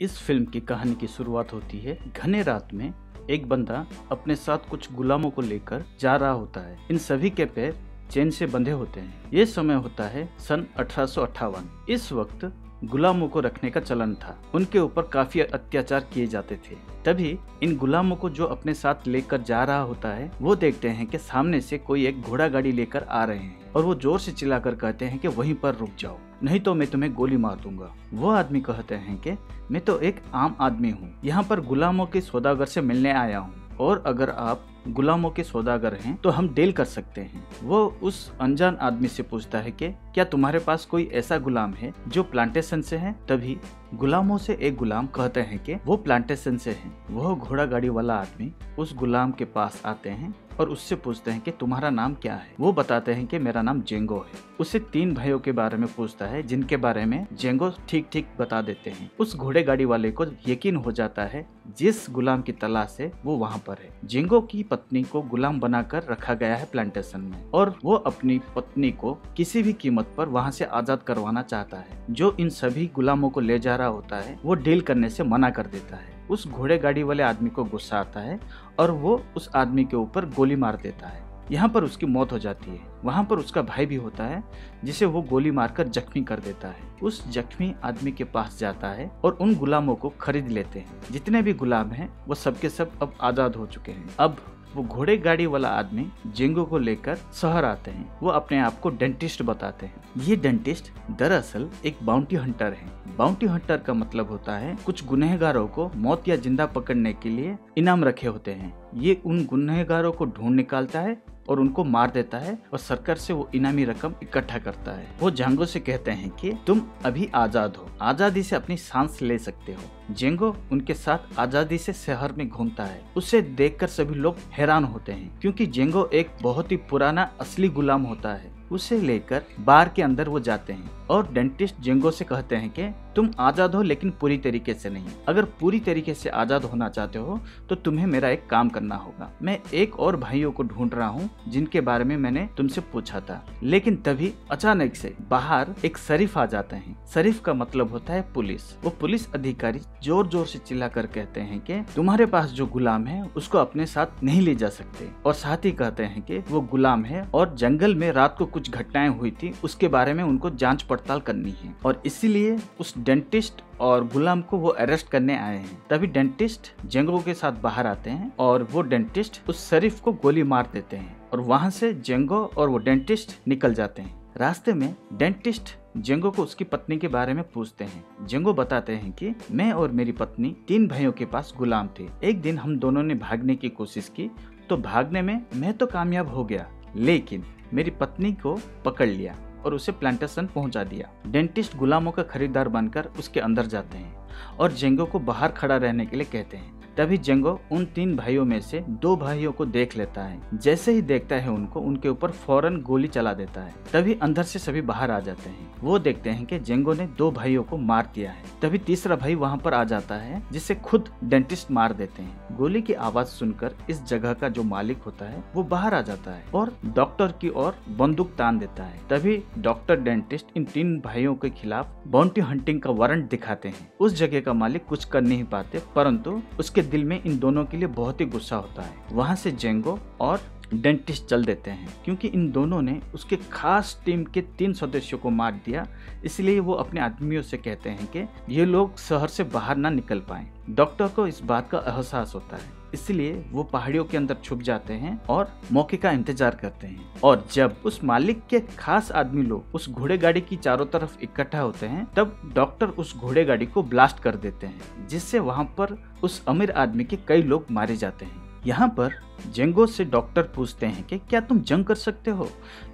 इस फिल्म की कहानी की शुरुआत होती है घने रात में। एक बंदा अपने साथ कुछ गुलामों को लेकर जा रहा होता है। इन सभी के पैर चेन से बंधे होते हैं। ये समय होता है सन 1858। इस वक्त गुलामों को रखने का चलन था। उनके ऊपर काफी अत्याचार किए जाते थे। तभी इन गुलामों को जो अपने साथ लेकर जा रहा होता है वो देखते हैं कि सामने से कोई एक घोड़ा गाड़ी लेकर आ रहे हैं और वो जोर से चिल्लाकर कहते हैं कि वहीं पर रुक जाओ, नहीं तो मैं तुम्हें गोली मार दूंगा। वो आदमी कहते हैं कि मैं तो एक आम आदमी हूँ, यहाँ पर गुलामों के सौदागर से मिलने आया हूँ और अगर आप गुलामों के सौदागर हैं तो हम डील कर सकते हैं। वो उस अनजान आदमी से पूछता है कि क्या तुम्हारे पास कोई ऐसा गुलाम है जो प्लांटेशन से है। तभी गुलामों से एक गुलाम कहते हैं कि वो प्लांटेशन से है। वह घोड़ा गाड़ी वाला आदमी उस गुलाम के पास आते हैं और उससे पूछते हैं कि तुम्हारा नाम क्या है। वो बताते हैं कि मेरा नाम जेंगो है। उसे 3 भाइयों के बारे में पूछता है जिनके बारे में जेंगो ठीक ठीक बता देते हैं। उस घोड़े गाड़ी वाले को यकीन हो जाता है जिस गुलाम की तलाश है वो वहाँ पर है। जेंगो की पत्नी को गुलाम बनाकर रखा गया है प्लांटेशन में और वो अपनी पत्नी को किसी भी कीमत पर वहाँ से आजाद करवाना चाहता है। जो इन सभी गुलामों को ले जा रहा होता है वो डील करने से मना कर देता है। उस घोड़े गाड़ी वाले आदमी को गुस्सा आता है और वो उस आदमी के ऊपर गोली मार देता है। यहाँ पर उसकी मौत हो जाती है। वहाँ पर उसका भाई भी होता है जिसे वो गोली मारकर जख्मी कर देता है। उस जख्मी आदमी के पास जाता है और उन गुलामों को खरीद लेते हैं। जितने भी गुलाम हैं वो सबके सब अब आजाद हो चुके हैं। अब वो घोड़े गाड़ी वाला आदमी जेंगो को लेकर शहर आते हैं। वो अपने आप को डेंटिस्ट बताते हैं। ये डेंटिस्ट दरअसल एक बाउंटी हंटर है। बाउंटी हंटर का मतलब होता है कुछ गुनहगारों को मौत या जिंदा पकड़ने के लिए इनाम रखे होते हैं। ये उन गुनहगारों को ढूंढ निकालता है और उनको मार देता है और सरकार से वो इनामी रकम इकट्ठा करता है। वो जेंगो से कहते हैं कि तुम अभी आजाद हो, आजादी से अपनी सांस ले सकते हो। जेंगो उनके साथ आजादी से शहर में घूमता है। उसे देखकर सभी लोग हैरान होते हैं क्योंकि जेंगो एक बहुत ही पुराना असली गुलाम होता है। उसे लेकर बार के अंदर वो जाते हैं और डेंटिस्ट जेंगो से कहते हैं कि तुम आजाद हो लेकिन पूरी तरीके से नहीं। अगर पूरी तरीके से आजाद होना चाहते हो तो तुम्हें मेरा एक काम करना होगा। मैं एक और भाइयों को ढूंढ रहा हूँ जिनके बारे में मैंने तुमसे पूछा था। लेकिन तभी अचानक से बाहर एक शरीफ आ जाते हैं। शरीफ का मतलब होता है पुलिस। वो पुलिस अधिकारी जोर जोर से चिल्लाकर कहते हैं कि तुम्हारे पास जो गुलाम है उसको अपने साथ नहीं ले जा सकते और साथ ही कहते हैं कि वो गुलाम है और जंगल में रात को कुछ घटनाएं हुई थी उसके बारे में उनको जांच पड़ताल करनी है और इसीलिए उस डेंटिस्ट और गुलाम को वो अरेस्ट करने आए हैं। तभी डेंटिस्ट जेंगो के साथ बाहर आते हैं और वो डेंटिस्ट उस शरीफ को गोली मार देते हैं और वहां से जेंगो और वो डेंटिस्ट निकल जाते हैं। रास्ते में डेंटिस्ट जेंगो को उसकी पत्नी के बारे में पूछते हैं। जेंगो बताते हैं कि मैं और मेरी पत्नी 3 भाइयों के पास गुलाम थे। एक दिन हम दोनों ने भागने की कोशिश की तो भागने में मैं तो कामयाब हो गया लेकिन मेरी पत्नी को पकड़ लिया और उसे प्लांटेशन पहुंचा दिया। डेंटिस्ट गुलामों का खरीदार बनकर उसके अंदर जाते हैं और जेंगो को बाहर खड़ा रहने के लिए कहते हैं। तभी जेंगो उन 3 भाइयों में से 2 भाइयों को देख लेता है। जैसे ही देखता है उनको उनके ऊपर फौरन गोली चला देता है। तभी अंदर से सभी बाहर आ जाते हैं। वो देखते हैं कि जेंगो ने 2 भाइयों को मार दिया है। तभी तीसरा भाई वहाँ पर आ जाता है जिसे खुद डेंटिस्ट मार देते हैं। गोली की आवाज सुनकर इस जगह का जो मालिक होता है वो बाहर आ जाता है और डॉक्टर की ओर बंदूक तान देता है। तभी डॉक्टर डेंटिस्ट इन 3 भाइयों के खिलाफ बाउंटी हंटिंग का वारंट दिखाते हैं। उस जगह का मालिक कुछ कर नहीं पाते परंतु उसके दिल में इन दोनों के लिए बहुत ही गुस्सा होता है। वहां से जेंगो और डेंटिस्ट चल देते हैं क्योंकि इन दोनों ने उसके खास टीम के 3 सदस्यों को मार दिया। इसलिए वो अपने आदमियों से कहते हैं कि ये लोग शहर से बाहर ना निकल पाएं। डॉक्टर को इस बात का एहसास होता है इसलिए वो पहाड़ियों के अंदर छुप जाते हैं और मौके का इंतजार करते हैं। और जब उस मालिक के खास आदमी लोग उस घोड़े गाड़ी की चारों तरफ इकट्ठा होते हैं तब डॉक्टर उस घोड़े गाड़ी को ब्लास्ट कर देते हैं जिससे वहां पर उस अमीर आदमी के कई लोग मारे जाते हैं। यहाँ पर जेंगो से डॉक्टर पूछते हैं कि क्या तुम जंग कर सकते हो।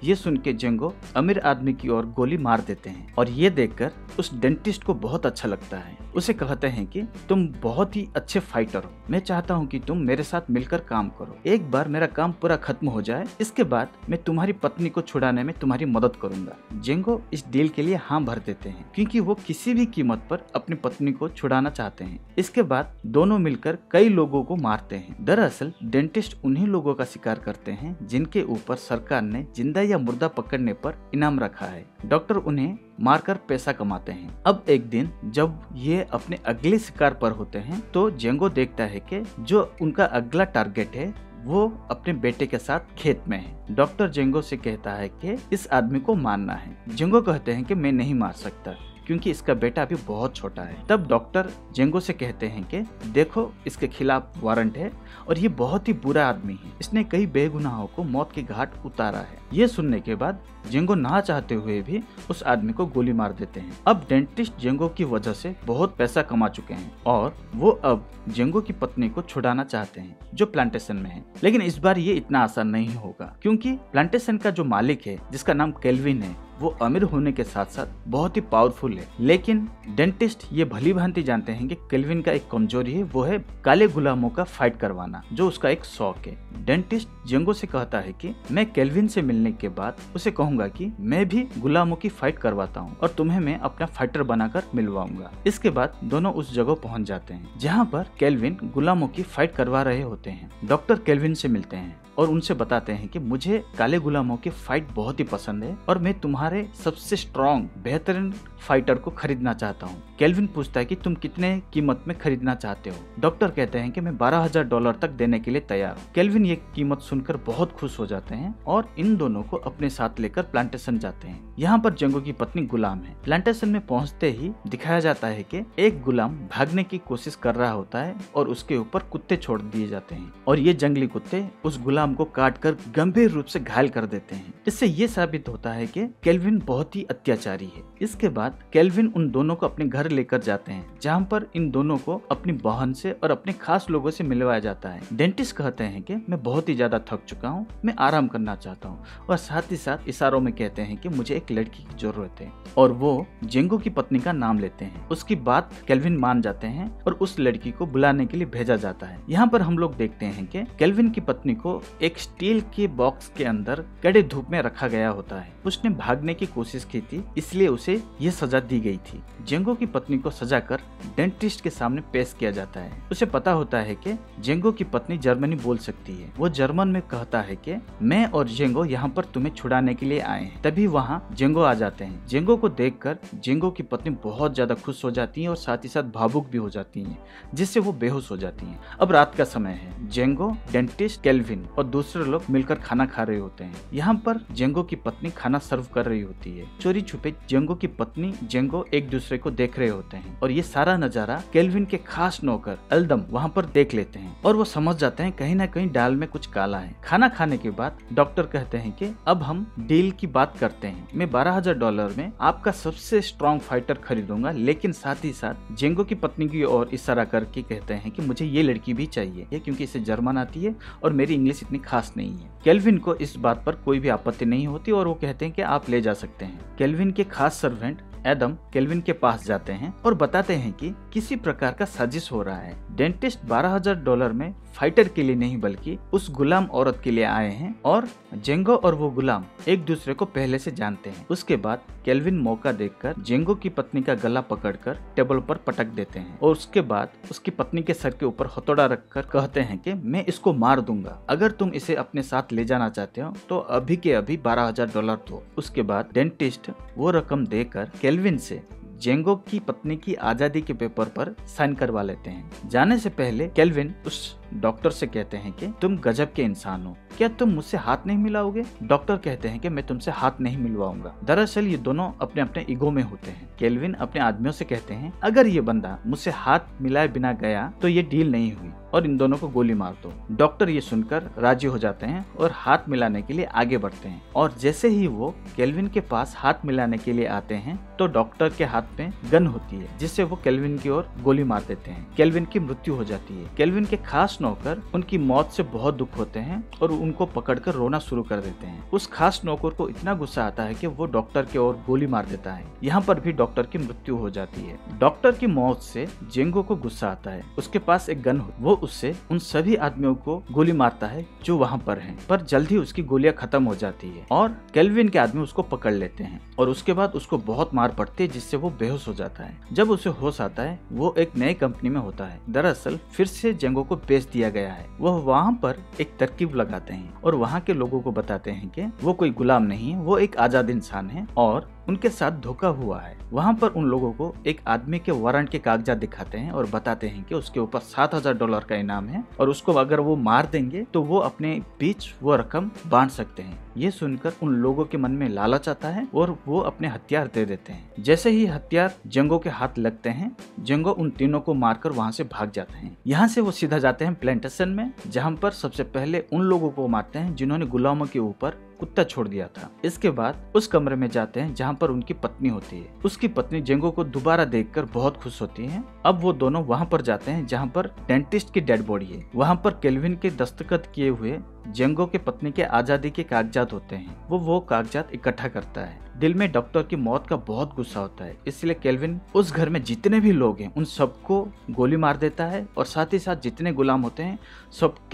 ये सुन के जेंगो अमीर आदमी की ओर गोली मार देते हैं और ये देखकर उस डेंटिस्ट को बहुत अच्छा लगता है। उसे कहते हैं कि तुम बहुत ही अच्छे फाइटर हो, मैं चाहता हूँ कि तुम मेरे साथ मिलकर काम करो। एक बार मेरा काम पूरा खत्म हो जाए इसके बाद मैं तुम्हारी पत्नी को छुड़ाने में तुम्हारी मदद करूंगा। जेंगो इस डील के लिए हाँ भर देते हैं क्योंकि वो किसी भी कीमत पर अपनी पत्नी को छुड़ाना चाहते हैं। इसके बाद दोनों मिलकर कई लोगों को मारते हैं। दरअसल डेंटिस्ट उन्हीं लोगों का शिकार करते हैं जिनके ऊपर सरकार ने जिंदा या मुर्दा पकड़ने पर इनाम रखा है। डॉक्टर उन्हें मारकर पैसा कमाते हैं। अब एक दिन जब ये अपने अगले शिकार पर होते हैं तो जेंगो देखता है कि जो उनका अगला टारगेट है वो अपने बेटे के साथ खेत में है। डॉक्टर जेंगो से कहता है कि इस आदमी को मारना है। जेंगो कहते हैं कि मैं नहीं मार सकता क्योंकि इसका बेटा अभी बहुत छोटा है। तब डॉक्टर जेंगो से कहते हैं कि देखो, इसके खिलाफ वारंट है और ये बहुत ही बुरा आदमी है, इसने कई बेगुनाहों को मौत के घाट उतारा है। ये सुनने के बाद जेंगो ना चाहते हुए भी उस आदमी को गोली मार देते हैं। अब डेंटिस्ट जेंगो की वजह से बहुत पैसा कमा चुके हैं और वो अब जेंगो की पत्नी को छुड़ाना चाहते हैं जो प्लांटेशन में है। लेकिन इस बार ये इतना आसान नहीं होगा क्योंकि प्लांटेशन का जो मालिक है, जिसका नाम केल्विन है, वो अमीर होने के साथ साथ बहुत ही पावरफुल है। लेकिन डेंटिस्ट ये भली भांति जानते हैं कि केल्विन का एक कमजोरी है, वो है काले गुलामों का फाइट करवाना, जो उसका एक शौक है। डेंटिस्ट जेंगो से कहता है कि मैं केल्विन से मिलने के बाद उसे कहूंगा कि मैं भी गुलामों की फाइट करवाता हूँ और तुम्हें मैं अपना फाइटर बनाकर मिलवाऊंगा। इसके बाद दोनों उस जगह पहुँच जाते हैं जहाँ पर केल्विन गुलामों की फाइट करवा रहे होते हैं। डॉक्टर केल्विन से मिलते हैं और उनसे बताते हैं कि मुझे काले गुलामों की फाइट बहुत ही पसंद है और मैं तुम्हारे सबसे स्ट्रॉन्ग बेहतरीन फाइटर को खरीदना चाहता हूँ। केल्विन पूछता है कि तुम कितने कीमत में खरीदना चाहते हो। डॉक्टर कहते हैं कि मैं $12,000 तक देने के लिए तैयार हूँ। केल्विन ये कीमत सुनकर बहुत खुश हो जाते हैं और इन दोनों को अपने साथ लेकर प्लांटेशन जाते हैं। यहाँ पर जेंगो की पत्नी गुलाम है। प्लांटेशन में पहुँचते ही दिखाया जाता है कि एक गुलाम भागने की कोशिश कर रहा होता है और उसके ऊपर कुत्ते छोड़ दिए जाते हैं और ये जंगली कुत्ते उस गुलाम को काटकर गंभीर रूप से घायल कर देते हैं। इससे ये साबित होता है कि केल्विन बहुत ही अत्याचारी है। इसके बाद केल्विन उन दोनों को अपने घर लेकर जाते हैं जहाँ पर इन दोनों को अपनी बहन से और अपने खास लोगों से मिलवाया जाता है। डेंटिस्ट कहते हैं कि मैं बहुत ही ज्यादा थक चुका हूँ, मैं आराम करना चाहता हूँ और साथ ही साथ इशारों में कहते हैं कि मुझे एक लड़की की जरूरत है और वो जेंगो की पत्नी का नाम लेते हैं। उसकी बात केल्विन मान जाते हैं और उस लड़की को बुलाने के लिए भेजा जाता है। यहाँ पर हम लोग देखते हैं कि केल्विन की पत्नी को एक स्टील के बॉक्स के अंदर कड़े धूप में रखा गया होता है। उसने भागने की कोशिश की थी, इसलिए उसे ये सजा दी गई थी। जेंगो की पत्नी को सजाकर डेंटिस्ट के सामने पेश किया जाता है। उसे पता होता है कि जेंगो की पत्नी जर्मनी बोल सकती है। वो जर्मन में कहता है कि मैं और जेंगो यहाँ पर तुम्हें छुड़ाने के लिए आए हैं। तभी वहाँ जेंगो आ जाते हैं। जेंगो को देखकर जेंगो की पत्नी बहुत ज्यादा खुश हो जाती है और साथ ही साथ भावुक भी हो जाती है, जिससे वो बेहोश हो जाती है। अब रात का समय है। जेंगो, डेंटिस्ट, केल्विन और दूसरे लोग मिलकर खाना खा रहे होते हैं। यहाँ पर जेंगो की पत्नी खाना सर्व कर रही होती है। चोरी छुपे जेंगो की पत्नी जेंगो एक दूसरे को देख रहे होते हैं और ये सारा नजारा केल्विन के खास नौकर एल्दम वहाँ पर देख लेते हैं और वो समझ जाते हैं कहीं ना कहीं दाल में कुछ काला है। खाना खाने के बाद डॉक्टर कहते हैं कि अब हम डील की बात करते हैं। मैं $12,000 में आपका सबसे स्ट्रॉन्ग फाइटर खरीदूंगा, लेकिन साथ ही साथ जेंगो की पत्नी की ओर इशारा करके कहते हैं कि मुझे ये लड़की भी चाहिए क्योंकि इसे जर्मन आती है और मेरी इंग्लिश इतनी खास नहीं है। केल्विन को इस बात पर कोई भी आपत्ति नहीं होती और वो कहते हैं कि आप ले जा सकते हैं। केल्विन के खास सर्वेंट एडम केल्विन के पास जाते हैं और बताते हैं कि किसी प्रकार का साजिश हो रहा है। डेंटिस्ट $12,000 में फाइटर के लिए नहीं बल्कि उस गुलाम औरत के लिए आए हैं और जेंगो और वो गुलाम एक दूसरे को पहले से जानते हैं। उसके बाद केल्विन मौका देखकर जेंगो की पत्नी का गला पकड़कर टेबल पर पटक देते हैं और उसके बाद उसकी पत्नी के सर के ऊपर हथौड़ा रखकर कहते हैं कि मैं इसको मार दूंगा, अगर तुम इसे अपने साथ ले जाना चाहते हो तो अभी के अभी $12,000 दो। उसके बाद डेंटिस्ट वो रकम देकर केल्विन से जेंगो की पत्नी की आजादी के पेपर पर साइन करवा लेते हैं। जाने से पहले केल्विन उस डॉक्टर से कहते हैं कि तुम गजब के इंसान हो, क्या तुम मुझसे हाथ नहीं मिलाओगे? डॉक्टर कहते हैं कि मैं तुमसे हाथ नहीं मिलवाऊंगा। दरअसल ये दोनों अपने अपने ईगो में होते हैं। केल्विन अपने आदमियों से कहते हैं अगर ये बंदा मुझसे हाथ मिलाए बिना गया तो ये डील नहीं हुई और इन दोनों को गोली मार दो। डॉक्टर ये सुनकर राजी हो जाते हैं और हाथ मिलाने के लिए आगे बढ़ते हैं और जैसे ही वो केल्विन के पास हाथ मिलाने के लिए आते हैं तो डॉक्टर के हाथ में गन होती है, जिससे वो केल्विन की ओर गोली मार देते हैं। केल्विन की मृत्यु हो जाती है। केल्विन के खास नौकर उनकी मौत से बहुत दुख होते हैं और उनको पकड़कर रोना शुरू कर देते हैं। उस खास नौकर को इतना गुस्सा आता है कि वो डॉक्टर की ओर गोली मार देता है। यहाँ पर भी डॉक्टर की मृत्यु हो जाती है। डॉक्टर की मौत से जेंगो को गुस्सा आता है। उसके पास एक गन हो, वो उससे उन सभी आदमियों को गोली मारता है जो वहाँ पर हैं। पर जल्द ही उसकी गोलियां खत्म हो जाती है और केल्विन के आदमी उसको पकड़ लेते हैं और उसके बाद उसको बहुत मार पड़ती है, जिससे वो बेहोश हो जाता है। जब उसे होश आता है वो एक नई कंपनी में होता है। दरअसल फिर से जेंगो को बेच दिया गया है। वह वहाँ पर एक तरकीब लगाते हैं और वहाँ के लोगों को बताते हैं कि वो कोई गुलाम नहीं है, वो एक आजाद इंसान है और उनके साथ धोखा हुआ है। वहाँ पर उन लोगों को एक आदमी के वारंट के कागजात दिखाते हैं और बताते हैं कि उसके ऊपर $7,000 का इनाम है और उसको अगर वो मार देंगे तो वो अपने बीच वो रकम बांट सकते हैं। ये सुनकर उन लोगों के मन में लालच आता है और वो अपने हथियार दे देते हैं। जैसे ही हथियार जेंगो के हाथ लगते हैं, जेंगो उन तीनों को मारकर वहाँ से भाग जाते हैं। यहाँ से वो सीधा जाते हैं प्लांटेशन में, जहाँ पर सबसे पहले उन लोगों को मारते हैं जिन्होंने गुलामों के ऊपर कुत्ता छोड़ दिया था। इसके बाद उस कमरे में जाते हैं जहाँ पर उनकी पत्नी होती है। उसकी पत्नी जेंगो को दोबारा देखकर बहुत खुश होती है। अब वो दोनों वहाँ पर जाते हैं जहाँ पर डेंटिस्ट की डेड बॉडी है। वहाँ पर केल्विन के दस्तखत किए हुए जेंगो के पत्नी के आजादी के कागजात होते हैं। वो कागजात इकट्ठा करता है। दिल में डॉक्टर की मौत का बहुत गुस्सा होता है, इसलिए केल्विन उस घर में जितने भी लोग हैं उन सबको गोली मार देता है और साथ ही साथ जितने गुलाम होते हैं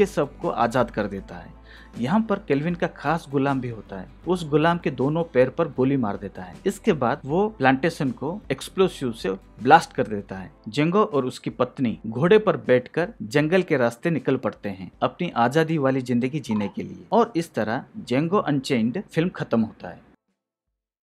सबको आजाद कर देता है। यहाँ पर केल्विन का खास गुलाम भी होता है। उस गुलाम के दोनों पैर पर गोली मार देता है। इसके बाद वो प्लांटेशन को एक्सप्लोसिव से ब्लास्ट कर देता है। जेंगो और उसकी पत्नी घोड़े पर बैठकर जंगल के रास्ते निकल पड़ते हैं अपनी आजादी वाली जिंदगी जीने के लिए। और इस तरह जेंगो अनचेन्ड फिल्म खत्म होता है।